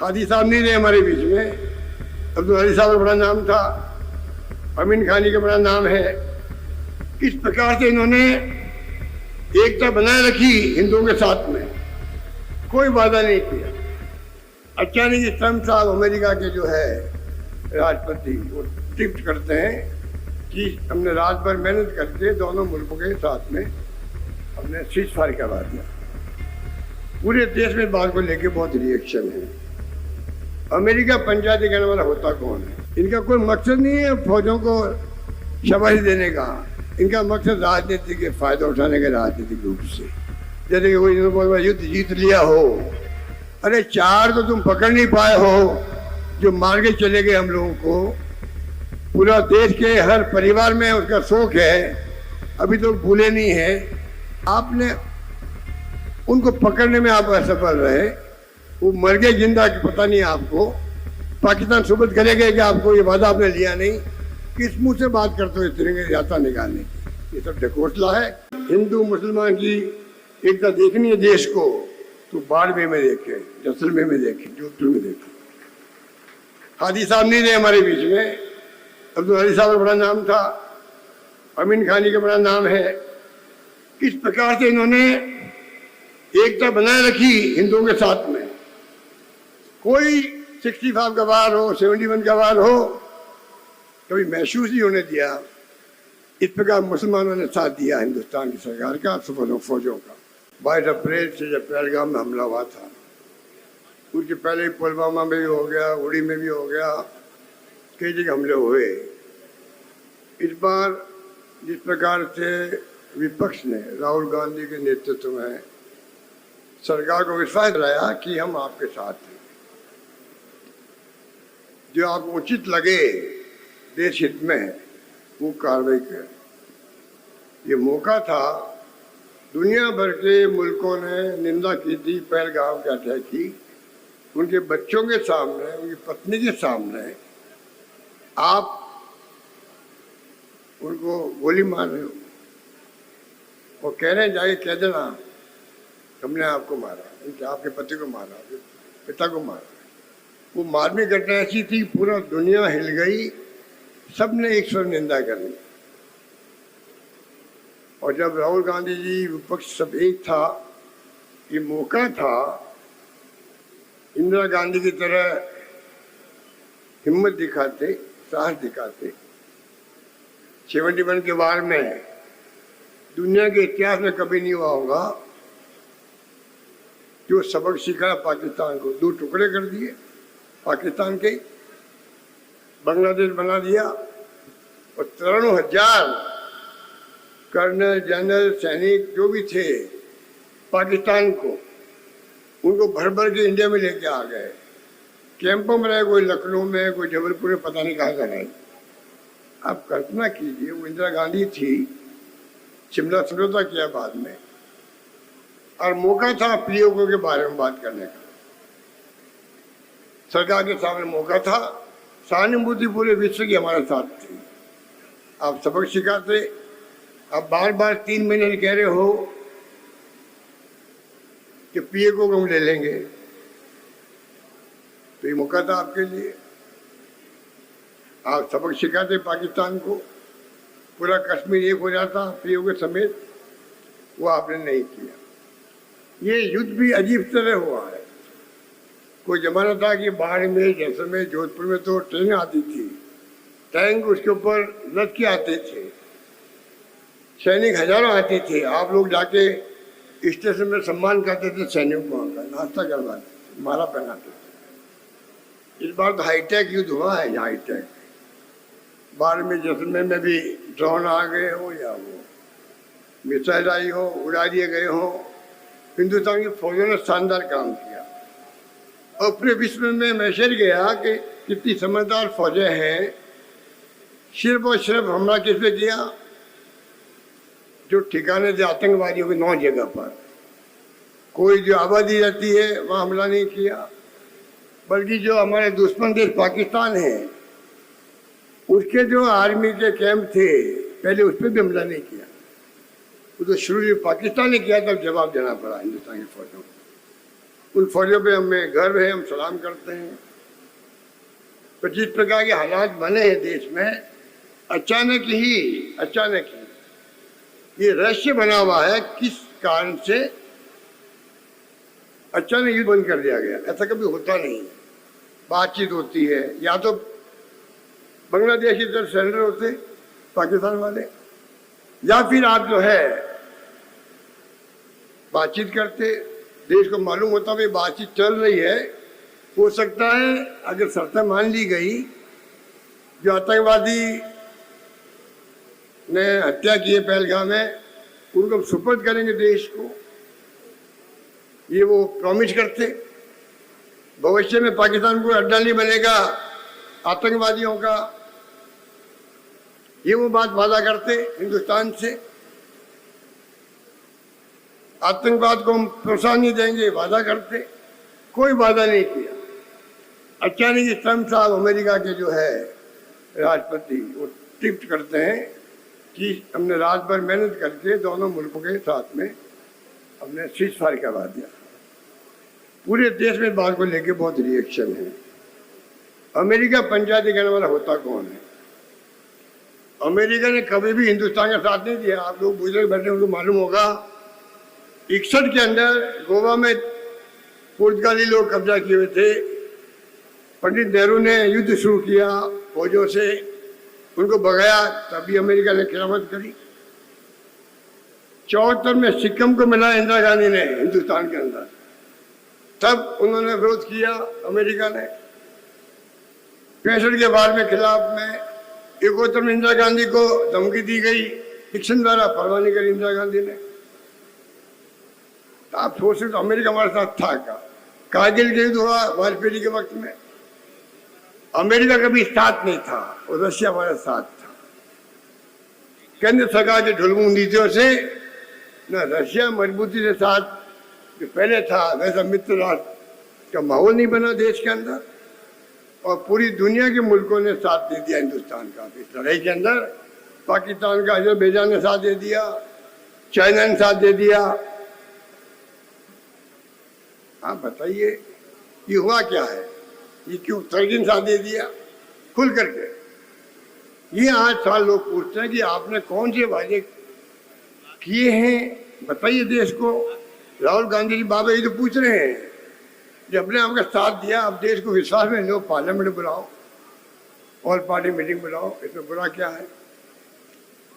हादी साहब नहीं रहे हमारे बीच में। अब्दुल हदी साहब का बड़ा नाम था, अमीन खानी का बड़ा नाम है। किस प्रकार से इन्होंने एकता बनाए रखी हिंदुओं के साथ में, कोई वादा नहीं किया। अचानक इस ट्रम्प साहब अमेरिका के जो है राष्ट्रपति, वो टिप्ट करते हैं कि हमने रात भर मेहनत करके दोनों मुल्कों के साथ में हमने सीज फायर करवा दिया। पूरे देश में बात को लेके बहुत रिएक्शन है। अमेरिका पंचायती करने वाला होता कौन है? इनका कोई मकसद नहीं है फौजों को शाबाशी देने का, इनका मकसद राजनीति के फायदा उठाने के राजनीतिक रूप से। जैसे कि कोई युद्ध जीत लिया हो, अरे 4 तो तुम पकड़ नहीं पाए हो जो मार के चले गए हम लोगों को। पूरा देश के हर परिवार में उसका शोक है, अभी तो भूले नहीं है। आपने उनको पकड़ने में आप असफल रहे, वो मर गए जिंदा कि पता नहीं आपको। पाकिस्तान सुबत करेगा कि आपको ये वादा आपने लिया नहीं। किस मुंह से बात करते हो इस तरह की यात्रा निकालने की? ये सब ढकोसला है। हिंदू मुसलमान की एकता देखनी है देश को, तो बाड़मेर में देखे, जैसलमेर में देखे, जोधपुर में देखे। हादी साहब नहीं रहे हमारे बीच में। अब्दुल हदी साहब का बड़ा नाम था, अमीन खानी का बड़ा नाम है। किस प्रकार से इन्होंने एकता बनाए रखी हिंदुओं के साथ में। कोई 65 का वार हो, 71 का वार हो, कभी महसूस नहीं होने दिया। इस प्रकार मुसलमानों ने साथ दिया हिंदुस्तान की सरकार का, सुफरों फौजों का। 22 अप्रैल से जब पहलगाम में हमला हुआ था, उसके पहले पुलवामा में भी हो गया, उड़ी में भी हो गया, कई जगह हमले हुए। इस बार जिस प्रकार से विपक्ष ने राहुल गांधी के नेतृत्व में सरकार को विश्वास दिलाया कि हम आपके साथ हैं, जो आपको उचित लगे देश हित में वो कार्रवाई करें। ये मौका था, दुनिया भर के मुल्कों ने निंदा की थी पहलगाम के अटैक की। उनके बच्चों के सामने, उनकी पत्नी के सामने आप उनको गोली मार रहे हो। वो कह रहे हैं जाके कह देना हमने आपको मारा, उनके आपके पति को मारा, पिता को मारा। वो मारने की घटना ऐसी थी, पूरा दुनिया हिल गई, सबने एक स्वर निंदा करनी। और जब राहुल गांधी जी विपक्ष सब एक था, ये मौका था इंदिरा गांधी की तरह हिम्मत दिखाते, साहस दिखाते। 71 के वार में दुनिया के इतिहास में कभी नहीं हुआ होगा जो सबक सीखा पाकिस्तान को। 2 टुकड़े कर दिए पाकिस्तान के, बांग्लादेश बना दिया, और 93,000 कर्नल, जनरल, सैनिक जो भी थे पाकिस्तान को, उनको भर भर के इंडिया में लेके आ गए। कैंपों में रहे, कोई लखनऊ में, कोई जबलपुर में, पता नहीं कहाँ का रहे। आप कल्पना कीजिए, वो इंदिरा गांधी थी, शिमला समझौता किया बाद में, और मौका था पीओके के बारे में बात करने का। सरकार के सामने मौका था, सहानुभूति पूरे विश्व की हमारे साथ थी। आप सबक सिखाते, आप बार बार 3 महीने कह रहे हो कि पीओके को हम ले लेंगे, तो ये मौका था आपके लिए। आप सबक सिखाते पाकिस्तान को, पूरा कश्मीर एक हो जाता पीओके समेत, वो आपने नहीं किया। ये युद्ध भी अजीब तरह हुआ है। कोई जमाना था कि बाढ़ में, जैसलमेर, जोधपुर में तो ट्रेन आती थी, टैंक उसके ऊपर लद के आते थे, सैनिक हजारों आते थे। आप लोग जाके स्टेशन में सम्मान करते थे सैनिकों का, नाश्ता करवाते थे, माला पहनाते थे। इस बार तो हाईटेक युद्ध हुआ है, हाईटेक। बाढ़ में, जैसलमेर में भी ड्रोन आ गए हो या वो मिसाइल आई हो, उड़ा दिए गए हो। हिंदुस्तान की फौजों ने शानदार काम किया, और पूरे विश्व में मैसेज गया कि कितनी समझदार फौजें हैं। सिर्फ और सिर्फ हमला किस पे किया? जो ठिकाने थे आतंकवादियों के 9 जगह पर। कोई जो आबादी रहती है वहाँ हमला नहीं किया, बल्कि जो हमारे दुश्मन देश पाकिस्तान है उसके जो आर्मी के कैंप थे पहले उस पर भी हमला नहीं किया। वो तो शुरू पाकिस्तान ने किया, तब जवाब देना पड़ा हिंदुस्तान की फौजों को। उन फौजों पे हमें गर्व है, हम सलाम करते हैं। तो जिस प्रकार के हालात बने हैं देश में, अचानक ही ये रहस्य बना हुआ है किस कारण से अचानक युद्ध बंद कर दिया गया। ऐसा कभी होता नहीं है। बातचीत होती है, या तो बांग्लादेश की तरफ सरेंडर होते पाकिस्तान वाले, या फिर आप जो है बातचीत करते, देश को मालूम होता भाई बातचीत चल रही है। हो सकता है अगर शर्तें मान ली गई, जो आतंकवादी ने हत्या की है पहलगाम में, उनको सुपुर्द करेंगे देश को, ये वो प्रॉमिस करते। भविष्य में पाकिस्तान को अड्डा नहीं बनेगा आतंकवादियों का, ये वो बात वादा करते हिंदुस्तान से। आतंकवाद को हम प्रोत्साहन नहीं देंगे, वादा करते, कोई वादा नहीं किया। अचानक ट्रम्प साहब अमेरिका के जो है राष्ट्रपति, वो टिप्ट करते हैं कि हमने रात भर मेहनत करके दोनों मुल्कों के साथ में हमने सीज फायर करवा दिया। पूरे देश में बात को लेके बहुत रिएक्शन है। अमेरिका पंचायती करने वाला होता कौन है? अमेरिका ने कभी भी हिंदुस्तान का साथ नहीं दिया। आप लोग बुजुर्ग बैठे उनको मालूम होगा, 61 के अंदर गोवा में पुर्तगाली लोग कब्जा किए हुए थे। पंडित नेहरू ने युद्ध शुरू किया फौजों से, उनको भगाया, तभी अमेरिका ने खिलाफत करी। 74 में सिक्किम को मिला इंदिरा गांधी ने हिंदुस्तान के अंदर, तब उन्होंने विरोध किया अमेरिका ने। 65 के बाद में खिलाफ में 71 में इंदिरा गांधी को धमकी दी गई, निक्सन द्वारा फरमानी करी इंदिरा गांधी ने। आप सोच सकते अमेरिका हमारे साथ था क्या? कारगिल के युद्ध हुआ वाजपेयी के वक्त में, अमेरिका कभी साथ नहीं था और रशिया हमारे साथ था। केंद्र सरकार के ढुलमुल नीतियों से न रशिया मजबूती से साथ जो पहले था वैसा मित्र राष्ट्र का माहौल नहीं बना देश के अंदर, और पूरी दुनिया के मुल्कों ने साथ दे दिया हिंदुस्तान का इस लड़ाई के अंदर। पाकिस्तान का अजरबैजान ने साथ दे दिया, चाइना ने साथ दे दिया। आप बताइए ये हुआ क्या है? ये क्यों तुर्की ने साथ दे दिया खुल करके? ये 8 साल लोग पूछते हैं कि आपने कौन से वादे किए हैं, बताइए देश को। राहुल गांधी जी बाबा ये तो पूछ रहे हैं, जब अपने आपका साथ दिया, अब देश को विश्वास में लो, पार्लियामेंट बुलाओ, ऑल पार्टी मीटिंग बुलाओ, इसमें बुरा क्या है?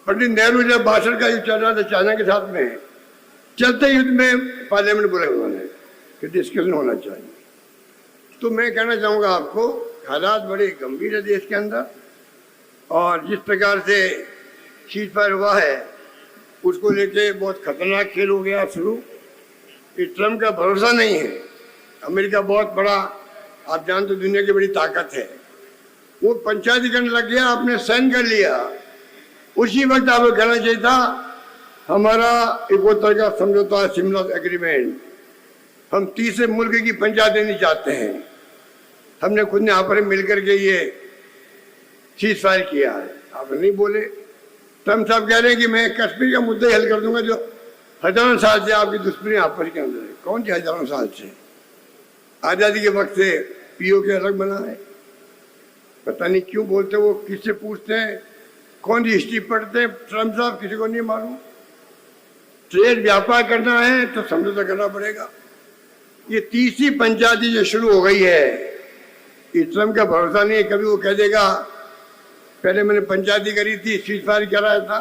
पंडित नेहरू जब भाषण का युद्ध चल रहा था चाइना के साथ में, चलते युद्ध में पार्लियामेंट बुलाया उन्होंने कि डिस्कशन होना चाहिए। तो मैं कहना चाहूँगा आपको, हालात बड़े गंभीर है देश के अंदर, और जिस प्रकार से सीज फायर हुआ है उसको लेके बहुत खतरनाक खेल हो गया शुरू। इस ट्रम्प का भरोसा नहीं है। अमेरिका बहुत बड़ा, आप जानते हो, दुनिया की बड़ी ताकत है। वो पंचायतीकरण लग गया, आपने साइन कर लिया, उसी वक्त आपको कहना चाहिए था हमारा 71 का समझौता, शिमला एग्रीमेंट, हम तीसरे मुल्क की पंचायतें नहीं चाहते हैं। हमने खुद ने यहाँ पर मिलकर के ये सीज फायर किया है, आप नहीं बोले। ट्रम्प साहब कह रहे हैं कि मैं कश्मीर का मुद्दा हल कर दूंगा, जो हजारों साल से आपकी दुश्मनी आपस के अंदर है। कौन सी हजारों साल से? आज़ादी के वक्त से पीओ के अलग बना है। पता नहीं क्यों बोलते, वो किससे पूछते हैं, कौन सी हिस्ट्री पढ़ते हैं ट्रम्प साहब, किसी को नहीं मालूम। ट्रेड व्यापार करना है तो समझौता करना पड़ेगा। ये तीसरी पंचायती जो शुरू हो गई है, ये ट्रम्प का भरोसा नहीं है। कभी वो कह देगा पहले मैंने पंचायती करी थी, सीज फायर कराया था,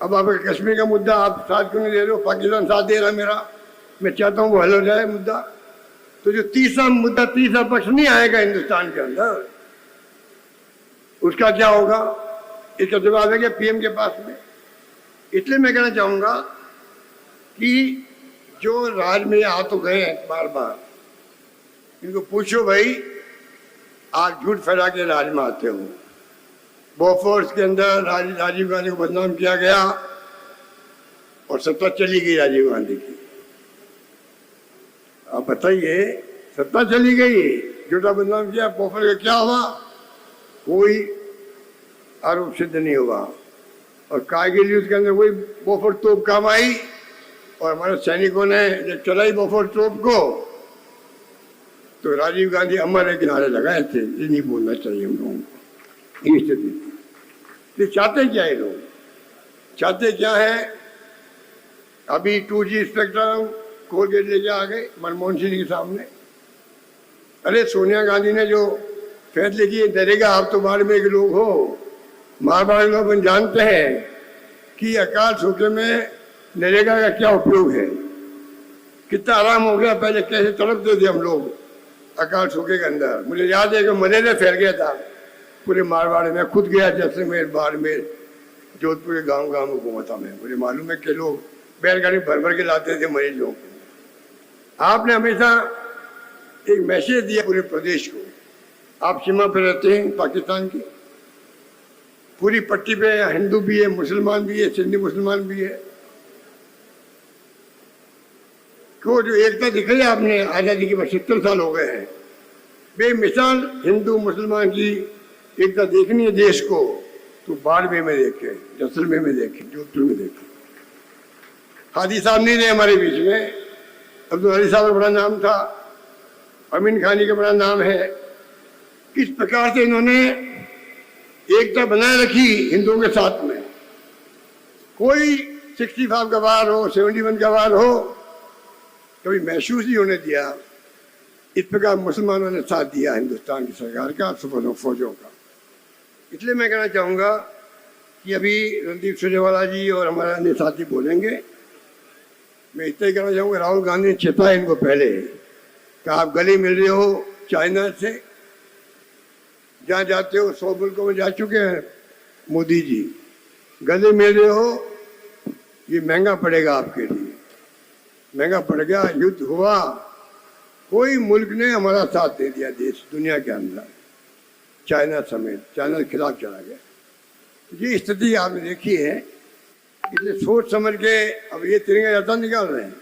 अब आपका कश्मीर का मुद्दा आप साथ क्यों नहीं दे रहे हो? पाकिस्तान साथ दे रहा है मेरा, मैं चाहता हूँ वो हल हो जाए मुद्दा। तो जो तीसरा मुद्दा, तीसरा पक्ष नहीं आएगा हिंदुस्तान के अंदर, उसका क्या होगा? इसका जवाब है कि पीएम के पास में। इसलिए मैं कहना चाहूँगा कि जो राज में आ तो गए हैं बार बार, इनको पूछो भाई आप झूठ फैला के राज में आते हो। बोफोर्स के अंदर राजीव गांधी को बदनाम किया गया और सत्ता चली गई राजीव गांधी की। आप बताइए, सत्ता चली गई, झूठा बदनाम किया, बोफोर्स का क्या हुआ? कोई आरोप सिद्ध नहीं हुआ। और कारगिल युद्ध के अंदर वही बोफोर्स तोप काम आई और हमारे सैनिकों ने जब चलाई बफर तोप को तो राजीव गांधी अमर है किनारे लगाए थे, ये नहीं बोलना चाहिए हम लोगों को। ये स्थिति थी। चाहते क्या है लोग, चाहते क्या है? अभी 2G स्पेक्ट्रम खोल के लेके आ गए मनमोहन सिंह के सामने। अरे सोनिया गांधी ने जो फैसले किए, डरेगा आप तो बाड़मेर के लोग हो, मारवाड़ लोग अपन जानते हैं कि अकाल सूखे में नरेगा का क्या उपयोग है, कितना आराम हो गया। पहले कैसे तड़पते थे हम लोग अकाल सूखे के अंदर। मुझे याद है कि मलेरिया फैल गया था पूरे मारवाड़ में। खुद गया जैसलमेर, बाड़मेर, जोधपुर के गांव गांव में घूमा था मैं। मुझे मालूम है कि लोग बैलगाड़ी भर भर के लाते थे मरीज लोग। आपने हमेशा एक मैसेज दिया पूरे प्रदेश को। आप सीमा पर रहते हैं पाकिस्तान की, पूरी पट्टी पे हिंदू भी है, मुसलमान भी है, सिंधी मुसलमान भी है। क्यों जो एकता दिखाई आपने, आज़ादी के 75 साल हो गए हैं। बेमिसाल हिंदू मुसलमान की एकता देखनी है देश को, तो बाड़मेर में देखे, जैसलमेर में देखे, जोधपुर में देखे। हादी साहब नहीं रहे हमारे बीच में। अब्दुल हरी साहब का बड़ा नाम था, अमीन खानी का बड़ा नाम है। किस प्रकार से इन्होंने एकता बनाए रखी हिंदुओं के साथ में। कोई 65 का वार हो, 71 का वार हो, कभी महसूस नहीं होने दिया। इस प्रकार मुसलमानों ने साथ दिया हिंदुस्तान की सरकार का, सुपरनों फौजों का। इसलिए मैं कहना चाहूँगा कि अभी रणदीप सुरजेवाला जी और हमारे अन्य साथी बोलेंगे। मैं इतना ही कहना चाहूँगा, राहुल गांधी ने चेताया इनको पहले कि आप गले मिल रहे हो चाइना से, जहाँ जाते हो 100 मुल्कों में जा चुके हैं मोदी जी, गले मिल रहे हो, ये महंगा पड़ेगा आपके लिए, महंगा पड़ गया। युद्ध हुआ, कोई मुल्क ने हमारा साथ दे दिया देश दुनिया के अंदर, चाइना समेत। चाइना के खिलाफ चला गया। ये स्थिति आपने देखी है। इसलिए सोच समझ के अब ये तिरंगा यात्रा निकाल रहे हैं।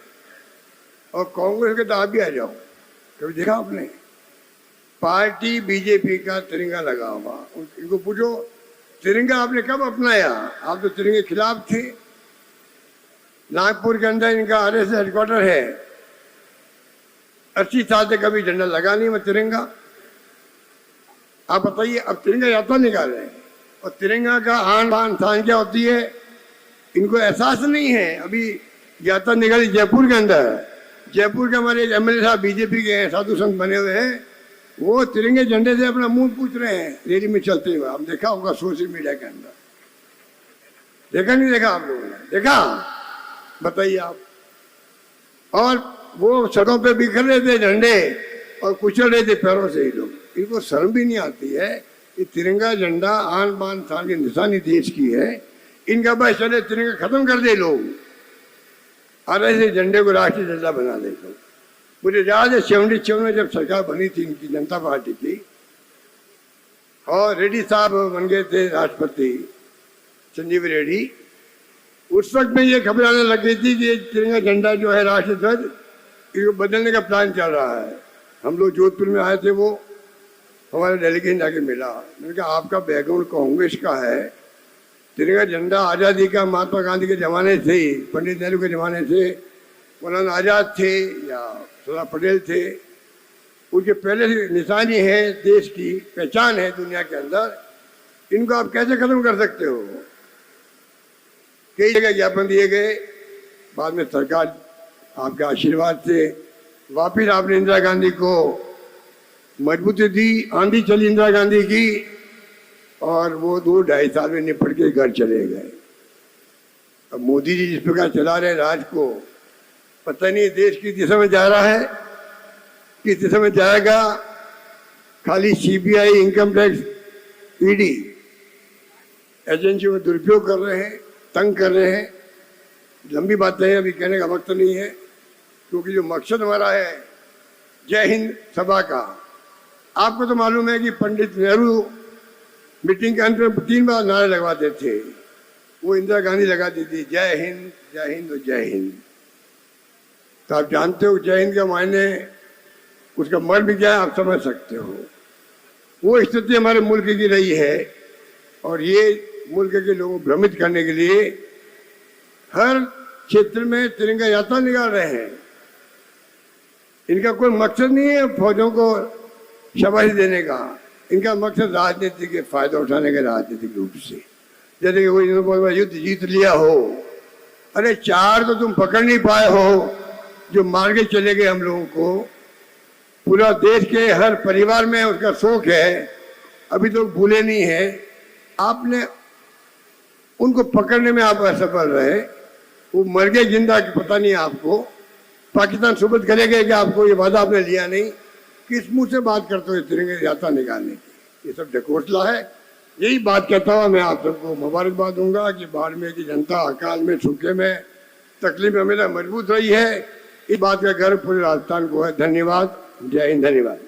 और कांग्रेस के तो आप भी आ जाओ, कभी देखा आपने पार्टी बीजेपी का तिरंगा लगा हुआ? इनको पूछो तिरंगा आपने कब अपनाया? आप तो तिरंगे के खिलाफ थे। नागपुर के अंदर इनका RSS हेडक्वार्टर है। 80 साल से कभी झंडा लगा नहीं मैं तिरंगा। आप बताइए, अब तिरंगा यात्रा निकाल रहे हैं। और तिरंगा का आन बान शान क्या होती है इनको एहसास नहीं है। अभी यात्रा निकाली जयपुर के अंदर। जयपुर के हमारे MLA साहब बीजेपी के हैं, साधु संत बने हुए हैं, वो तिरंगे झंडे से अपना मुंह पूछ रहे हैं रैली में चलते हुए। आप देखा होगा सोशल मीडिया के अंदर, देखा नहीं देखा? आप लोगों ने देखा? बताइए आप। और वो सड़कों पे बिखर रहे थे झंडे और कुचल रहे थे पैरों से ही लोग। इनको शर्म भी नहीं आती है कि तिरंगा झंडा आन बान शान की निशानी देश की है। इनका बस चले तिरंगा खत्म कर दे लोग, और ऐसे झंडे को राष्ट्रीय झंडा बना दे लोग। मुझे याद है 77 में जब सरकार बनी थी इनकी जनता पार्टी की, और रेड्डी साहब बन गए थे राष्ट्रपति, संजीव रेड्डी। उस वक्त में ये खबर आने लग गई थी कि तिरंगा झंडा जो है राष्ट्रीय ध्वज, इसको बदलने का प्लान चल रहा है। हम लोग जोधपुर में आए थे, वो हमारे डेलीगेशन जाके मिला। मैंने कहा आपका बैकग्राउंड कांग्रेस का है, तिरंगा झंडा आज़ादी का महात्मा गांधी के ज़माने से ही, पंडित नेहरू के ज़माने से, मौलाना आज़ाद थे या सरदार पटेल थे, उनके पहले से निशानी है, देश की पहचान है दुनिया के अंदर। इनको आप कैसे खत्म कर सकते हो? कई जगह ज्ञापन दिए गए, बाद में सरकार आपके आशीर्वाद से वापिस आपने इंदिरा गांधी को मजबूती दी। आंधी चली इंदिरा गांधी की, और वो 2-2.5 साल में निपट के घर चले गए। अब मोदी जी जिस प्रकार चला रहे राज को, पता नहीं देश किस दिशा में जा रहा है, किस दिशा में जाएगा। खाली CBI, इनकम टैक्स, ED एजेंसियों में दुरुपयोग कर रहे हैं, तंग कर रहे हैं। लंबी बातें हैं, अभी कहने का वक्त नहीं है, क्योंकि जो मकसद हमारा है जय हिंद सभा का, आपको तो मालूम है कि पंडित नेहरू मीटिंग के अंत में 3 बार नारे लगवाते थे। वो इंदिरा गांधी लगाती थी, जय हिंद, जय हिंद और जय हिंद। तो आप जानते हो जय हिंद का मायने, उसका मर्म क्या है आप समझ सकते हो। वो स्थिति हमारे मुल्क की रही है, और ये मुल्क के लोगों को भ्रमित करने के लिए हर क्षेत्र में तिरंगा यात्रा निकाल रहे हैं। इनका कोई मकसद नहीं है फौजों को शाबाशी देने का, इनका मकसद राजनीति के फायदा उठाने का, राजनीतिक रूप से। जैसे कि कोई युद्ध जीत लिया हो, अरे 4 तो तुम पकड़ नहीं पाए हो जो मार के चले गए हम लोगों को। पूरा देश के हर परिवार में उसका शोक है, अभी तो भूले नहीं है। आपने उनको पकड़ने में आप असफल रहे, वो मर गए जिंदा कि पता नहीं आपको। पाकिस्तान सुबत करेगा कि आपको ये वादा आपने लिया नहीं। किस मुंह से बात करते हो तिरंगे यात्रा निकालने की? ये सब ढकोसला है। यही बात कहता हुआ मैं आप सबको मुबारकबाद दूंगा कि बाड़मेर की जनता अकाल में, सूखे में, तकलीफ में हमेशा मजबूत रही है। इस बात का गर्व पूरे राजस्थान को है। धन्यवाद। जय हिंद। धन्यवाद।